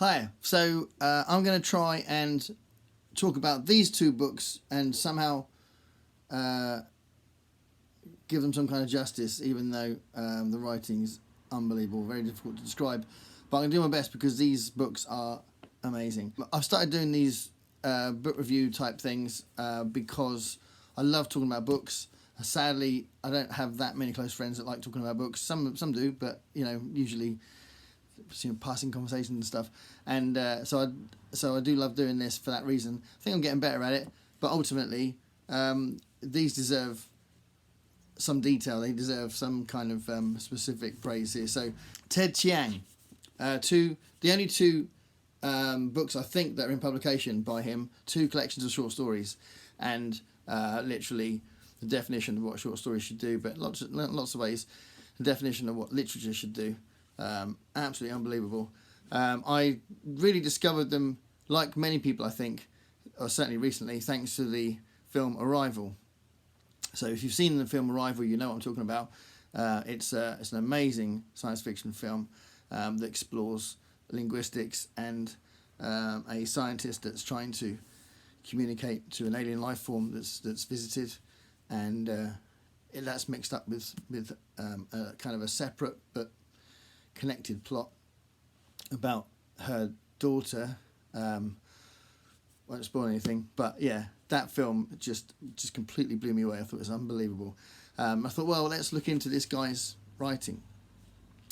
Hi, so I'm going to try and talk about these two books and somehow give them some kind of justice, even though the writing's unbelievable, very difficult to describe. But I'm going to do my best because these books are amazing. I've started doing these book review type things because I love talking about books. Sadly, I don't have that many close friends that like talking about books. Some do, but usually passing conversations and stuff. And so I do love doing this for that reason. I think I'm getting better at it, but ultimately these deserve some detail. They deserve some kind of specific praise here. So Ted Chiang, the only two books I think that are in publication by him, two collections of short stories, and literally the definition of what short stories should do, but lots of ways, the definition of what literature should do. Absolutely unbelievable. I really discovered them, like many people I think, or certainly recently, thanks to the film Arrival. So if you've seen the film Arrival, you know what I'm talking about. It's an amazing science fiction film that explores linguistics and a scientist that's trying to communicate to an alien life form that's visited, and that's mixed up with a kind of a separate but connected plot about her daughter. Won't spoil anything, but yeah, that film just completely blew me away. I thought it was unbelievable. I thought, well, let's look into this guy's writing,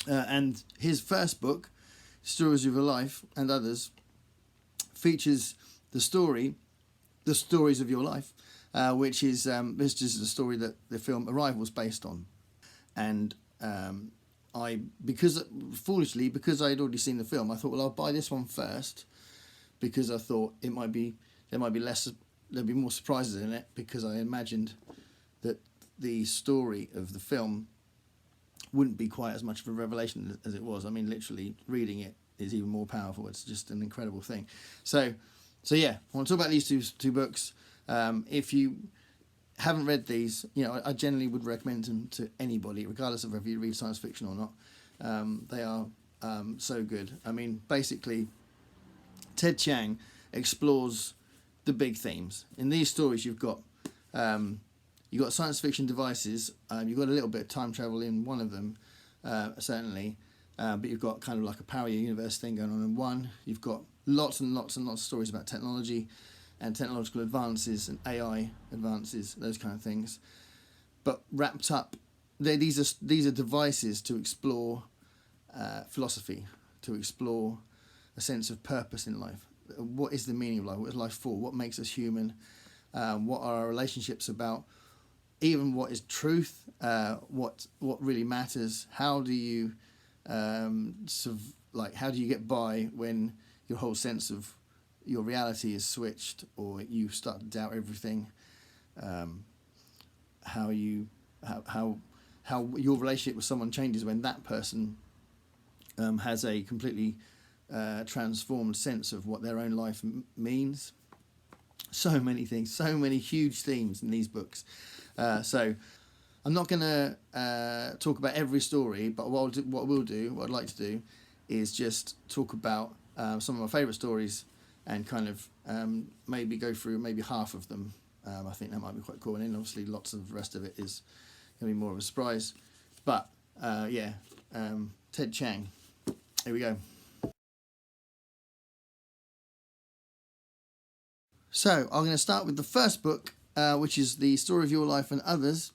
and his first book, Stories of Your Life and Others, features the stories of your life, which is this is the story that the film Arrival was based on. And because I had already seen the film, I thought, well, I'll buy this one first, because I thought there'll be more surprises in it, because I imagined that the story of the film wouldn't be quite as much of a revelation as it was. I mean, literally reading it is even more powerful. It's just an incredible thing. So yeah, I want to talk about these two books. If you haven't read these, I generally would recommend them to anybody, regardless of whether you read science fiction or not. They are so good. I mean, basically, Ted Chiang explores the big themes. In these stories, you've got science fiction devices. You've got a little bit of time travel in one of them, certainly, but you've got kind of like a parallel universe thing going on in one. You've got lots and lots and lots of stories about technology and technological advances and AI advances, those kind of things. But wrapped up, these are devices to explore philosophy, to explore a sense of purpose in life. What is the meaning of life? What is life for? What makes us human? What are our relationships about? Even what is truth? What really matters? How do you how do you get by when your whole sense of your reality is switched, or you start to doubt everything? How your relationship with someone changes when that person has a completely transformed sense of what their own life means. So many things, so many huge themes in these books. So I'm not going to talk about every story, but what I'd like to do is just talk about some of my favourite stories, and kind of maybe go through maybe half of them. I think that might be quite cool. And then obviously lots of the rest of it is going to be more of a surprise. But Ted Chiang. Here we go. So I'm going to start with the first book, which is The Story of Your Life and Others.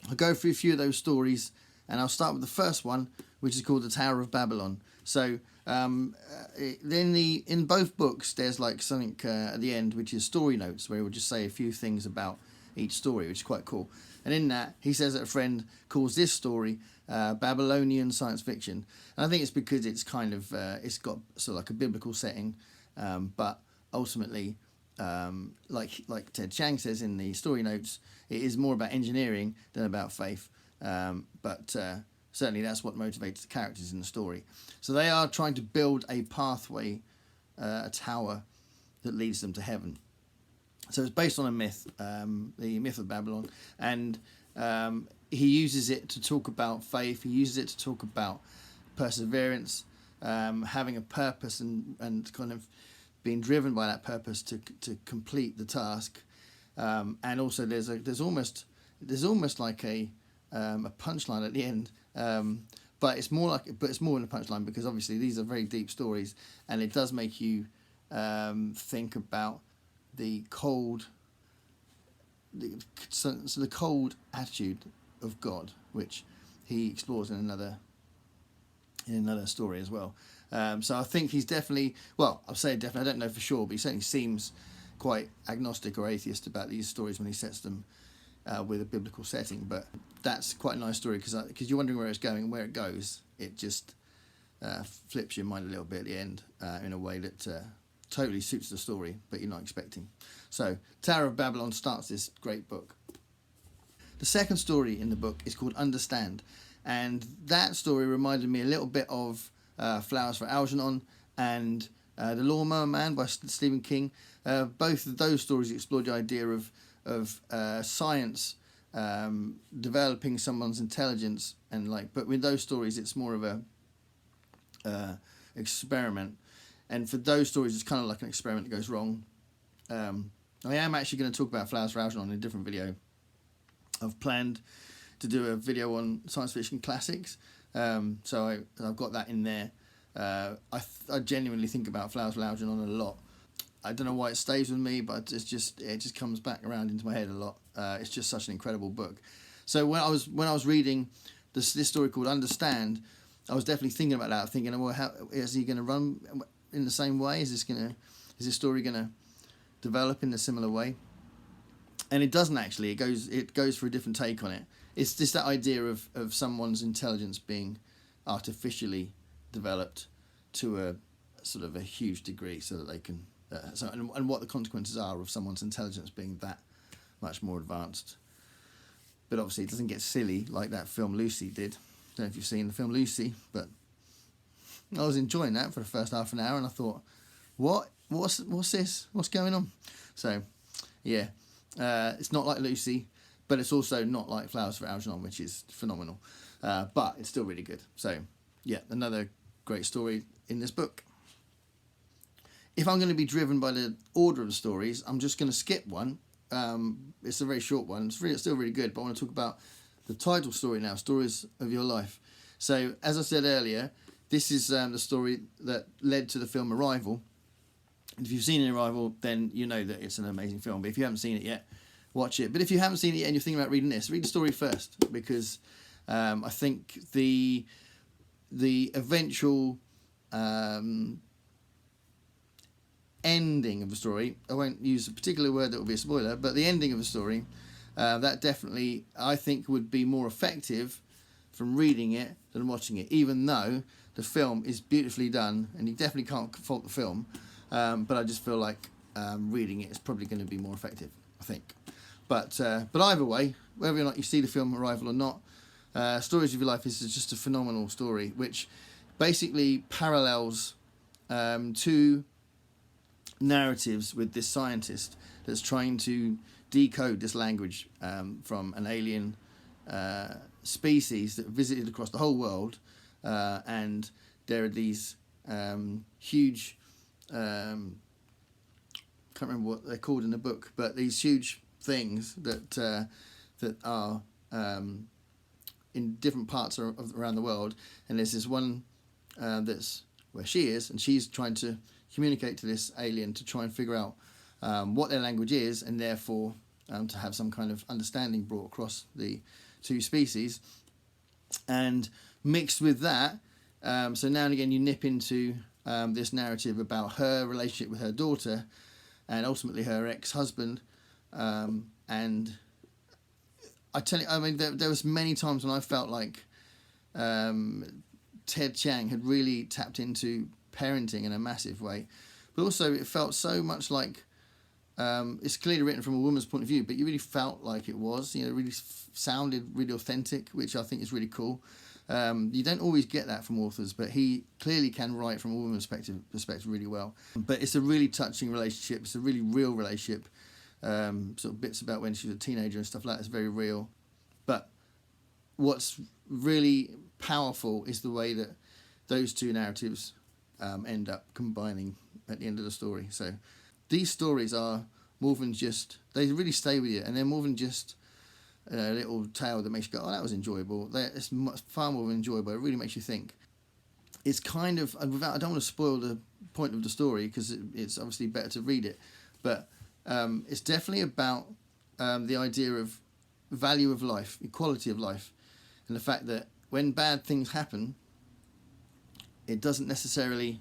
I'll go through a few of those stories, and I'll start with the first one, which is called The Tower of Babylon. So in both books, there's like something at the end, which is story notes, where he will just say a few things about each story, which is quite cool. And in that, he says that a friend calls this story Babylonian science fiction. And I think it's because it's kind of it's got sort of like a biblical setting, but ultimately, like Ted Chiang says in the story notes, it is more about engineering than about faith. But certainly that's what motivates the characters in the story. So they are trying to build a pathway, a tower that leads them to heaven. So it's based on a myth, the myth of Babylon, and he uses it to talk about faith. He uses it to talk about perseverance, having a purpose and kind of being driven by that purpose to complete the task. And also there's almost like a punchline at the end. But it's more than a punchline, because obviously these are very deep stories, and it does make you think about the cold attitude of God, which he explores in another story as well. So I think he's definitely, well, I'll say definitely, I don't know for sure, but he certainly seems quite agnostic or atheist about these stories when he sets them with a biblical setting. But that's quite a nice story, because you're wondering where it's going, and where it goes, it just flips your mind a little bit at the end in a way that totally suits the story, but you're not expecting. So Tower of Babylon starts this great book. The second story in the book is called Understand, and that story reminded me a little bit of Flowers for Algernon and The Lawnmower Man by Stephen King. Both of those stories explored the idea of science developing someone's intelligence, but with those stories it's more of a experiment, and for those stories it's kind of like an experiment that goes wrong. I am actually going to talk about Flowers for Algernon in a different video. I've planned to do a video on science fiction classics, so I've got that in there. I genuinely think about Flowers for Algernon a lot. I don't know why it stays with me, but it just comes back around into my head a lot. It's just such an incredible book. So when I was reading this story called Understand, I was definitely thinking about that, thinking, well, how is he going to run in the same way? Is this story going to develop in a similar way? And it doesn't actually. It goes for a different take on it. It's just that idea of someone's intelligence being artificially developed to a sort of a huge degree, so that they can and what the consequences are of someone's intelligence being that much more advanced. But obviously it doesn't get silly like that film Lucy did. I don't know if you've seen the film Lucy, but I was enjoying that for the first half an hour, and I thought, what's this? What's going on? So, yeah, it's not like Lucy, but it's also not like Flowers for Algernon, which is phenomenal. But it's still really good. So, yeah, another great story in this book. If I'm going to be driven by the order of the stories, I'm just going to skip one. It's a very short one. It's still really good, but I want to talk about the title story now, Stories of Your Life. So, as I said earlier, this is the story that led to the film Arrival. If you've seen Arrival, then you know that it's an amazing film. But if you haven't seen it yet, watch it. But if you haven't seen it yet and you're thinking about reading this, read the story first, because I think the eventual ending of the story, I won't use a particular word that will be a spoiler, but the ending of the story, that definitely, I think, would be more effective from reading it than watching it, even though the film is beautifully done, and you definitely can't fault the film, but I just feel like reading it is probably going to be more effective, I think. But either way, whether or not you see the film Arrival or not, Stories of Your Life is just a phenomenal story, which basically parallels two narratives with this scientist that's trying to decode this language from an alien species that visited across the whole world, and there are these huge, can't remember what they're called in the book, but these huge things that are in different parts around the world, and there's this one that's where she is, and she's trying to communicate to this alien to try and figure out what their language is, and therefore to have some kind of understanding brought across the two species. And mixed with that, so now and again you nip into this narrative about her relationship with her daughter and ultimately her ex-husband, and I tell you, I mean, there was many times when I felt like Ted Chiang had really tapped into parenting in a massive way, but also it felt so much like it's clearly written from a woman's point of view, but you really felt like it was, it really sounded really authentic, which I think is really cool. You don't always get that from authors, but he clearly can write from a woman's perspective really well. But it's a really touching relationship. It's a really real relationship. Sort of bits about when she was a teenager and stuff like that is very real. But what's really powerful is the way that those two narratives end up combining at the end of the story. So these stories are more than just, they really stay with you, and they're more than just a little tale that makes you go, oh, that was enjoyable. It's far more enjoyable. It really makes you think. It's kind of, I don't want to spoil the point of the story because it's obviously better to read it, but it's definitely about the idea of value of life, equality of life, and the fact that when bad things happen, it doesn't necessarily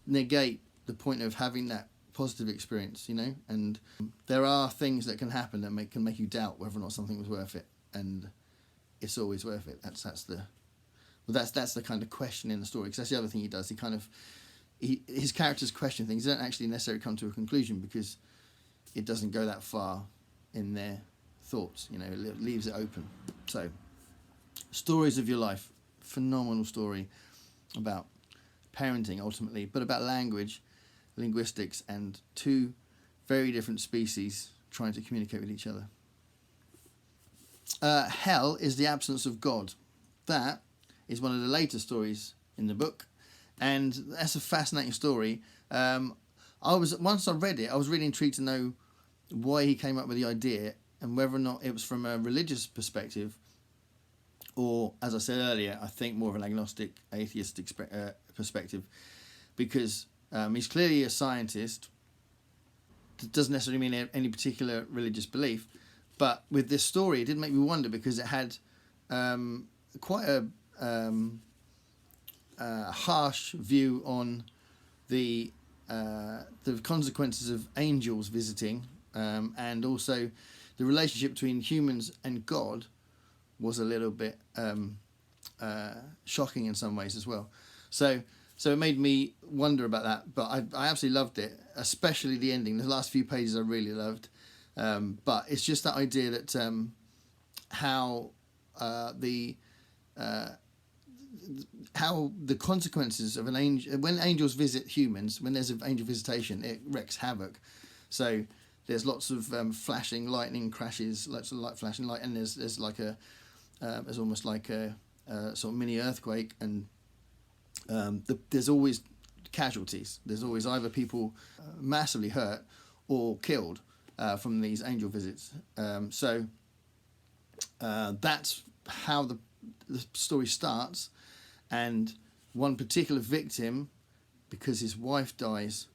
negate the point of having that positive experience, you know. And there are things that can happen that can make you doubt whether or not something was worth it, and it's always worth it. That's the kind of question in the story, because that's the other thing he does. His characters question things. They don't actually necessarily come to a conclusion because it doesn't go that far in their thoughts, you know. It leaves it open. So, Stories of Your Life, phenomenal story about parenting ultimately, but about language, linguistics, and two very different species trying to communicate with each other. Hell is the absence of God. That is one of the later stories in the book, and that's a fascinating story. Once I read it, I was really intrigued to know why he came up with the idea and whether or not it was from a religious perspective, or, as I said earlier, I think more of an agnostic, atheistic perspective, because he's clearly a scientist. It doesn't necessarily mean any particular religious belief, but with this story, it did make me wonder, because it had quite a harsh view on the consequences of angels visiting, and also the relationship between humans and God was a little bit shocking in some ways as well. So it made me wonder about that, but I absolutely loved it, especially the ending. The last few pages I really loved, but it's just that idea that how the consequences of an angel, when angels visit humans, when there's an angel visitation, it wreaks havoc. So there's lots of flashing lightning crashes, lots of light flashing light, and there's like there's almost like a sort of mini earthquake, and there's always casualties. There's always either people massively hurt or killed from these angel visits. So that's how the story starts, and one particular victim, because his wife dies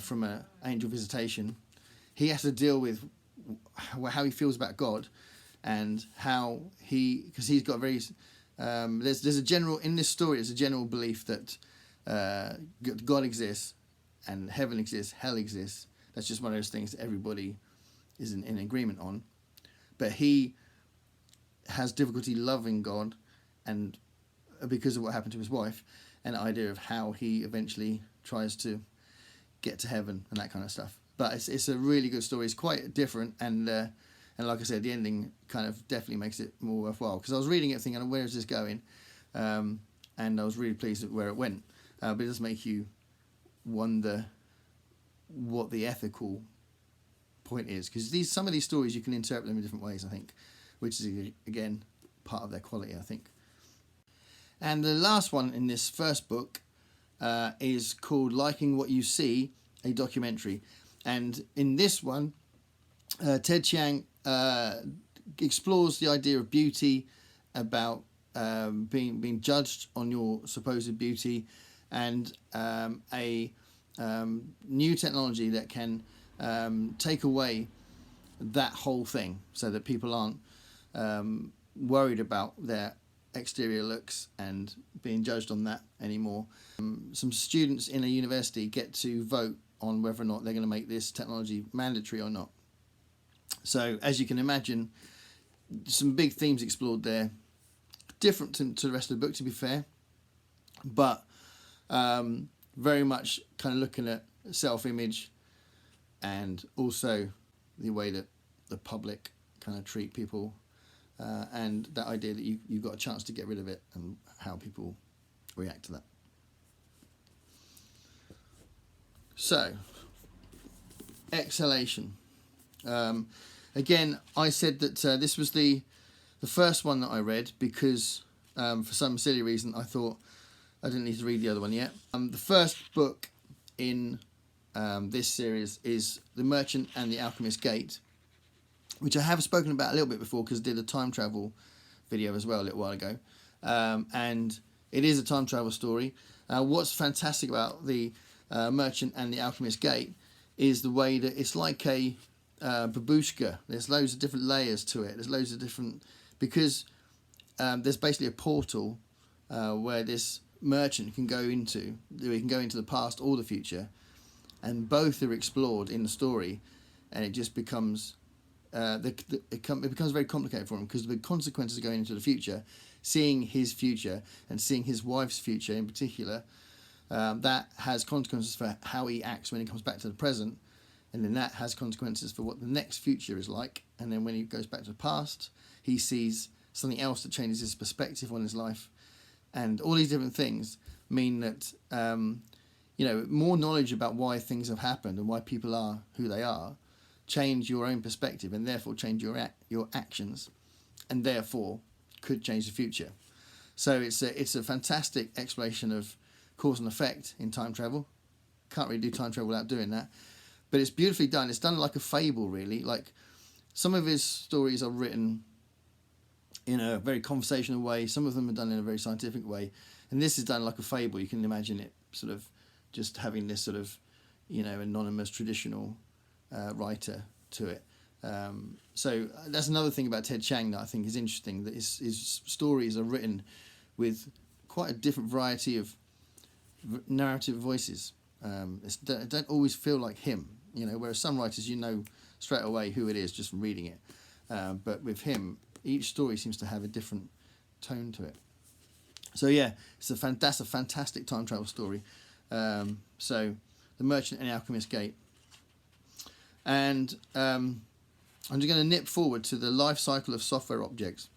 from an angel visitation, he has to deal with how he feels about God, and how because he's got very there's a general, in this story, there's a general belief that God exists and heaven exists, hell exists. That's just one of those things that everybody is in agreement on, but he has difficulty loving God, and because of what happened to his wife, and the idea of how he eventually tries to get to heaven and that kind of stuff. But it's a really good story. It's quite different, and like I said, the ending kind of definitely makes it more worthwhile, because I was reading it thinking, where is this going? And I was really pleased with where it went. But it does make you wonder what the ethical point is, because some of these stories you can interpret them in different ways, I think, which is again part of their quality, I think. And the last one in this first book is called Liking What You See, a documentary. And in this one, Ted Chiang explores the idea of beauty, about being judged on your supposed beauty, and a new technology that can take away that whole thing, so that people aren't worried about their exterior looks and being judged on that anymore. Some students in a university get to vote on whether or not they're going to make this technology mandatory or not. So, as you can imagine, some big themes explored there, different to the rest of the book, to be fair, but very much kind of looking at self-image, and also the way that the public kind of treat people, and that idea that you've got a chance to get rid of it, and how people react to that. So, Exhalation. Again, I said that this was the first one that I read because for some silly reason I thought I didn't need to read the other one yet. The first book in this series is The Merchant and the Alchemist Gate, which I have spoken about a little bit before because I did a time travel video as well a little while ago. And it is a time travel story. What's fantastic about The Merchant and the Alchemist Gate is the way that it's like a babushka. There's loads of different layers to it. There's loads of different... Because there's basically a portal where this merchant can go into. He can go into the past or the future. And both are explored in the story. And it just becomes... it becomes very complicated for him because the consequences of going into the future, seeing his future and seeing his wife's future in particular, that has consequences for how he acts when he comes back to the present, and then that has consequences for what the next future is like. And then when he goes back to the past, he sees something else that changes his perspective on his life, and all these different things mean that more knowledge about why things have happened and why people are who they are change your own perspective, and therefore change your actions, and therefore could change the future. So it's a fantastic exploration of cause and effect in time travel. Can't really do time travel without doing that, but it's beautifully done. It's done like a fable, really. Like, some of his stories are written in a very conversational way, some of them are done in a very scientific way, and this is done like a fable. You can imagine it sort of just having this sort of anonymous traditional writer to it. So that's another thing about Ted Chiang that I think is interesting, that his stories are written with quite a different variety of narrative voices. They don't always feel like him, whereas some writers straight away who it is just from reading it. But with him, each story seems to have a different tone to it. So yeah, that's a fantastic time travel story. So The Merchant and the Alchemist Gate. And I'm just going to nip forward to the life cycle of software objects.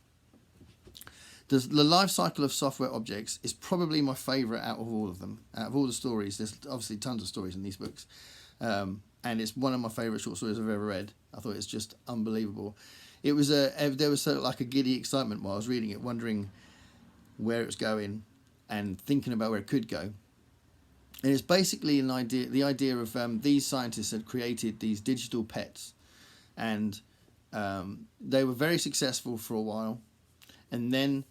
The life cycle of software objects is probably my favourite out of all of them. Out of all the stories, there's obviously tons of stories in these books. And it's one of my favourite short stories I've ever read. I thought it's just unbelievable. There was sort of like a giddy excitement while I was reading it, wondering where it was going and thinking about where it could go. And it's basically the idea of these scientists had created these digital pets, and they were very successful for a while, and then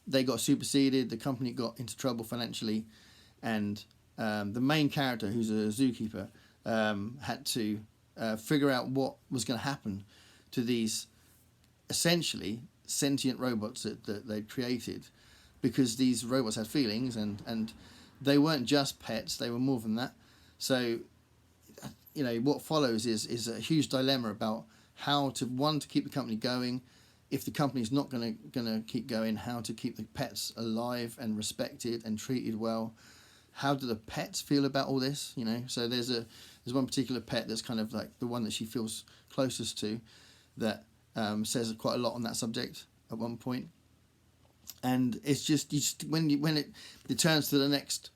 they got superseded. The company got into trouble financially, and the main character, who's a zookeeper, had to figure out what was going to happen to these essentially sentient robots that they'd created, because these robots had feelings and they weren't just pets, they were more than that. So, what follows is a huge dilemma about how to keep the company going. If the company's not going to keep going, how to keep the pets alive and respected and treated well. How do the pets feel about all this? So there's one particular pet that's kind of like the one that she feels closest to, that says quite a lot on that subject at one point. And it's just when it turns to the next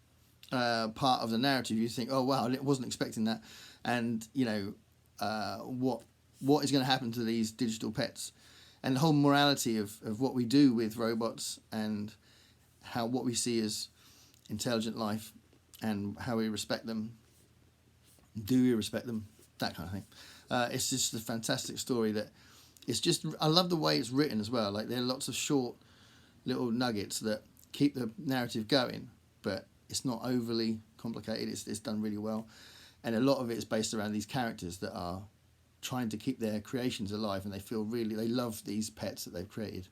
part of the narrative, you think, oh wow, I wasn't expecting that, and what is going to happen to these digital pets, and the whole morality of what we do with robots, and what we see as intelligent life, and how we respect them. Do we respect them? That kind of thing. It's just a fantastic story that I love the way it's written as well. Like, there are lots of short little nuggets that keep the narrative going, but it's not overly complicated. It's done really well, and a lot of it is based around these characters that are trying to keep their creations alive, and they love these pets that they've created.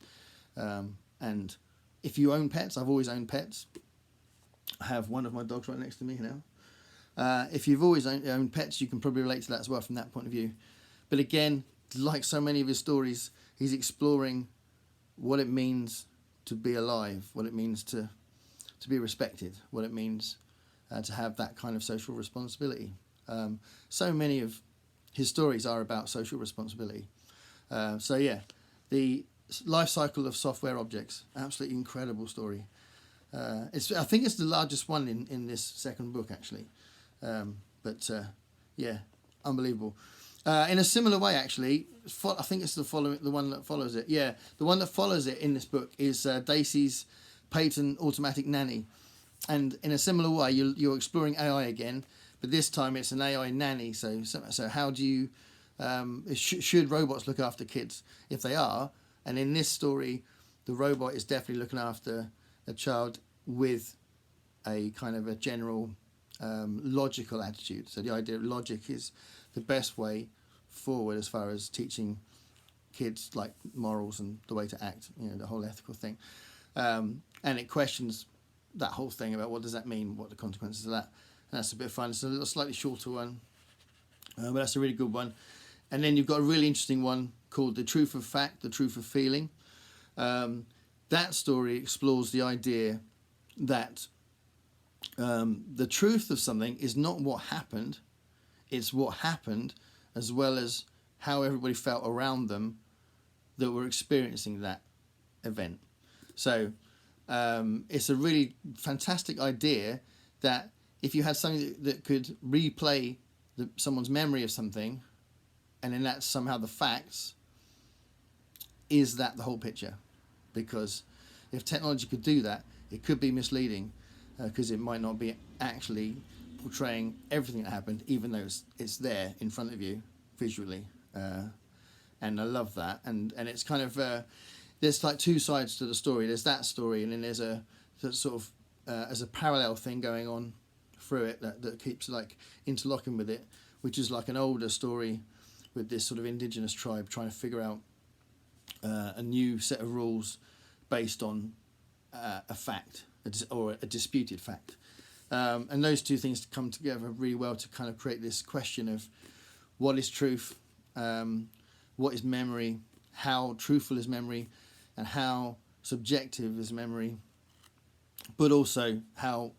And if you own pets, I've always owned pets. I have one of my dogs right next to me now. If you've always owned pets, you can probably relate to that as well from that point of view. But again, like so many of his stories, he's exploring what it means to be alive, what it means to be respected, what it means to have that kind of social responsibility. So many of his stories are about social responsibility. So yeah, the life cycle of software objects, absolutely incredible story. I think it's the largest one in this second book, actually. Yeah, unbelievable. In a similar way, actually, I think it's the one that follows it. Yeah, the one that follows it in this book is Dacey's Peyton Automatic Nanny. And in a similar way, you're exploring AI again, but this time it's an AI nanny. So how do you should robots look after kids? If they are, and in this story, the robot is definitely looking after a child with a kind of a general logical attitude. So the idea of logic is the best way forward as far as teaching kids like morals and the way to act, the whole ethical thing. And it questions that whole thing about what does that mean, what are the consequences of that. And that's a bit of fun. It's a little slightly shorter one, but that's a really good one. And then you've got a really interesting one called The Truth of Fact, The Truth of Feeling. That story explores the idea that the truth of something is not what happened, it's what happened as well as how everybody felt around them that were experiencing that event. So it's a really fantastic idea that if you had something that could replay someone's memory of something, and then that's somehow the facts, is that the whole picture? Because if technology could do that, it could be misleading, because it might not be actually portraying everything that happened, even though it's there in front of you visually. And I love that. And it's kind of there's like two sides to the story. There's that story, and then there's a sort of as a parallel thing going on through it that keeps like interlocking with it, which is like an older story with this sort of indigenous tribe trying to figure out a new set of rules based on a fact or a disputed fact. And those two things come together really well to kind of create this question of what is truth, what is memory, how truthful is memory, and how subjective is memory, but also how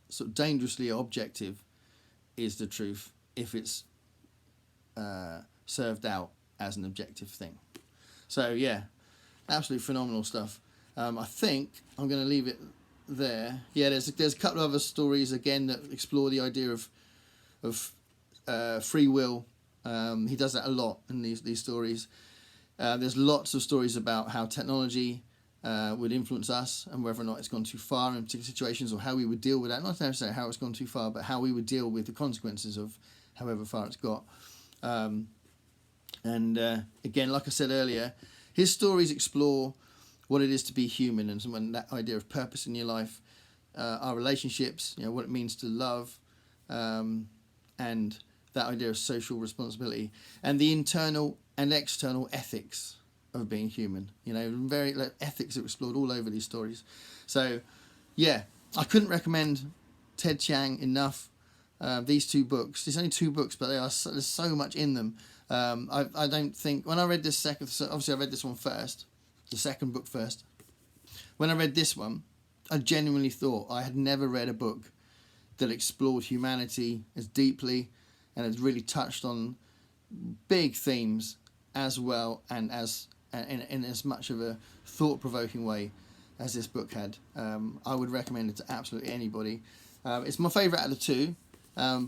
sort of dangerously objective is the truth if it's served out as an objective thing. So yeah, absolutely phenomenal stuff. I think I'm going to leave it there. Yeah, there's a couple of other stories again that explore the idea of free will. He does that a lot in these stories. There's lots of stories about how technology would influence us and whether or not it's gone too far in particular situations, or how we would deal with that. Not necessarily how it's gone too far, but how we would deal with the consequences of however far it's got. And again, like I said earlier, his stories explore what it is to be human, and that idea of purpose in your life, our relationships, what it means to love, and that idea of social responsibility, and the internal and external ethics of being human. Very ethics are explored all over these stories. So, yeah, I couldn't recommend Ted Chiang enough. These two books. There's only two books, but there's so much in them. I don't think when I read this second. So obviously, I read this one first, the second book first. When I read this one, I genuinely thought I had never read a book that explored humanity as deeply and has really touched on big themes as well, and in as much of a thought-provoking way as this book had. I would recommend it to absolutely anybody. It's my favourite out of the two,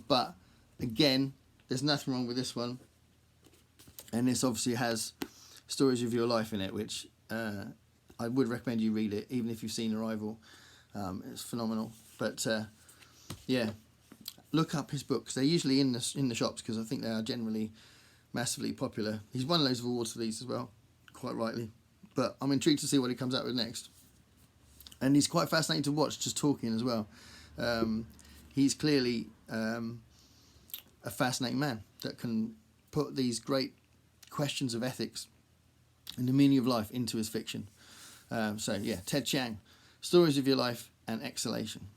but again, there's nothing wrong with this one. And this obviously has stories of your life in it, which I would recommend you read it, even if you've seen Arrival. It's phenomenal. But yeah, look up his books. They're usually in the shops because I think they are generally massively popular. He's won loads of awards for these as well, quite rightly. But I'm intrigued to see what he comes out with next. And he's quite fascinating to watch, just talking as well. He's clearly a fascinating man that can put these great questions of ethics and the meaning of life into his fiction. So yeah, Ted Chiang, Stories of Your Life and Exhalation.